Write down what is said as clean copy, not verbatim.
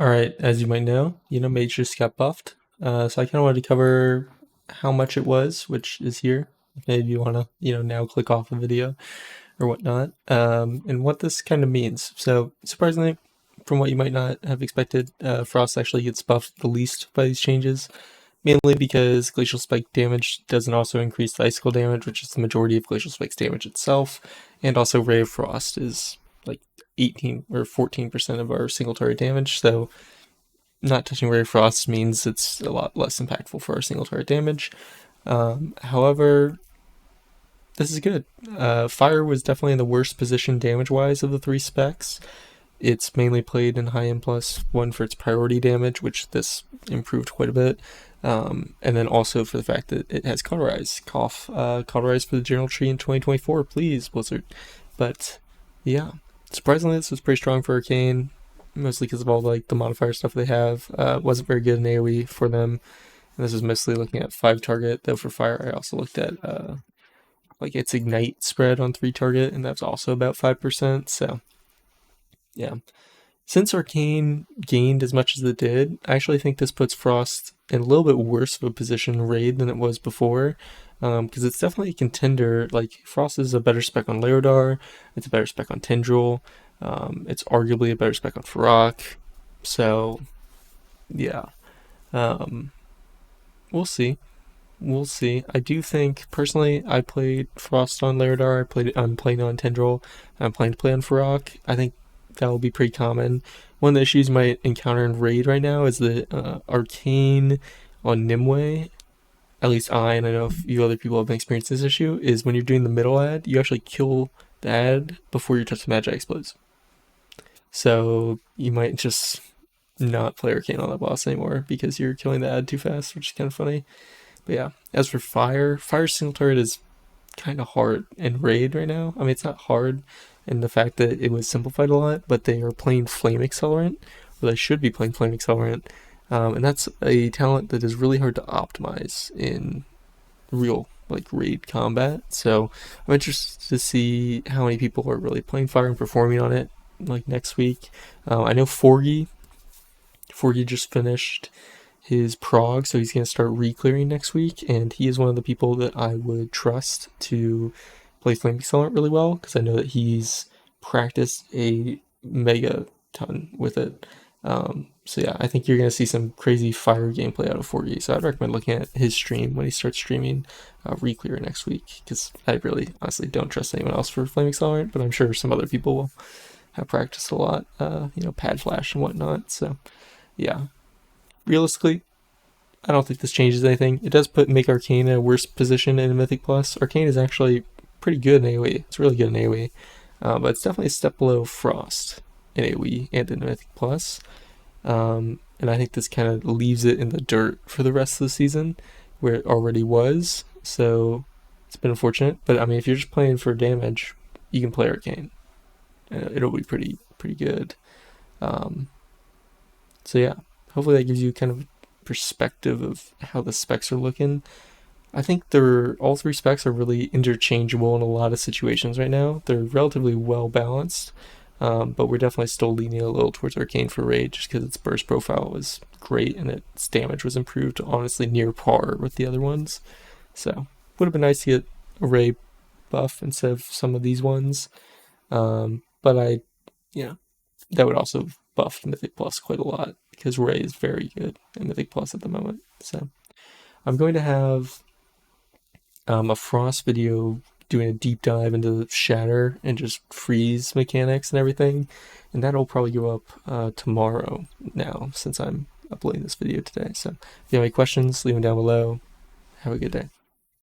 Alright, as you might know, Mage just got buffed. So I kind of wanted to cover how much it was, which is here. Maybe you want to, now click off the video or whatnot, and what this kind of means. So surprisingly, from what you might not have expected, Frost actually gets buffed the least by these changes, mainly because Glacial Spike damage doesn't also increase the Icicle damage, which is the majority of Glacial Spike's damage itself, and also Ray of Frost is like 18 or 14% of our single target damage, so not touching Ray of Frost means it's a lot less impactful for our single target damage. However, this is good. Fire was definitely in the worst position damage-wise of the three specs. It's mainly played in high M plus one for its priority damage, which this improved quite a bit. And then also for the fact that it has Cauterize. Cauterize for the general tree in 2024, please, Blizzard. But yeah, surprisingly, this was pretty strong for Arcane, mostly because of all like the modifier stuff they have. Wasn't very good in AoE for them. And this is mostly looking at 5 target, though for Fire I also looked at like its Ignite spread on 3 target, and that's also about 5%, so yeah. Since Arcane gained as much as it did, I actually think this puts Frost in a little bit worse of a position in Raid than it was before, because it's definitely a contender. Like, Frost is a better spec on Larodar, it's a better spec on Tendril, it's arguably a better spec on Farok, so yeah. Um, we'll see. We'll see. I do think, personally, I played Frost on Larodar, I'm playing on Tendril, I'm planning to play on Farok. I think that will be pretty common. One of the issues you might encounter in Raid right now is that Arcane on Nimue, at least and I know a few other people have been experiencing this issue, is when you're doing the middle ad, you actually kill the ad before your touch the Magi explodes. So you might just not play Arcane on that boss anymore because you're killing the ad too fast, which is kind of funny. But yeah, as for Fire single turret is kind of hard in Raid right now. I mean, it's not hard in the fact that it was simplified a lot, but they are playing Flame Accelerant, or they should be playing Flame Accelerant, and that's a talent that is really hard to optimize in real like raid combat. So I'm interested to see how many people are really playing Fire and performing on it like next week. I know Forgy just finished his prog, so he's going to start re-clearing next week, and he is one of the people that I would trust to play Flame Accelerant really well, because I know that he's practiced a mega ton with it. So yeah, I think you're going to see some crazy fire gameplay out of Forgy, so I'd recommend looking at his stream when he starts streaming re-clear next week, because I really honestly don't trust anyone else for Flame Accelerant, but I'm sure some other people will have practiced a lot, pad flash and whatnot, so yeah. Realistically, I don't think this changes anything. It does make Arcane in a worse position in Mythic Plus. Arcane is actually pretty good in AoE. It's really good in AoE. But it's definitely a step below Frost in AoE and in Mythic Plus. And I think this kind of leaves it in the dirt for the rest of the season, where it already was. So it's been unfortunate. But I mean, if you're just playing for damage, you can play Arcane. It'll be pretty good. So yeah, hopefully that gives you kind of perspective of how the specs are looking. I think all 3 specs are really interchangeable in a lot of situations right now. They're relatively well balanced, but we're definitely still leaning a little towards Arcane for Raid just because its burst profile was great and its damage was improved to honestly near par with the other ones. So would have been nice to get a Ray buff instead of some of these ones, but that would also buff Mythic Plus quite a lot because Ray is very good in Mythic Plus at the moment. So I'm going to have a Frost video doing a deep dive into Shatter and just freeze mechanics and everything, and that'll probably go up tomorrow now since I'm uploading this video today. So if you have any questions, leave them down below. Have a good day.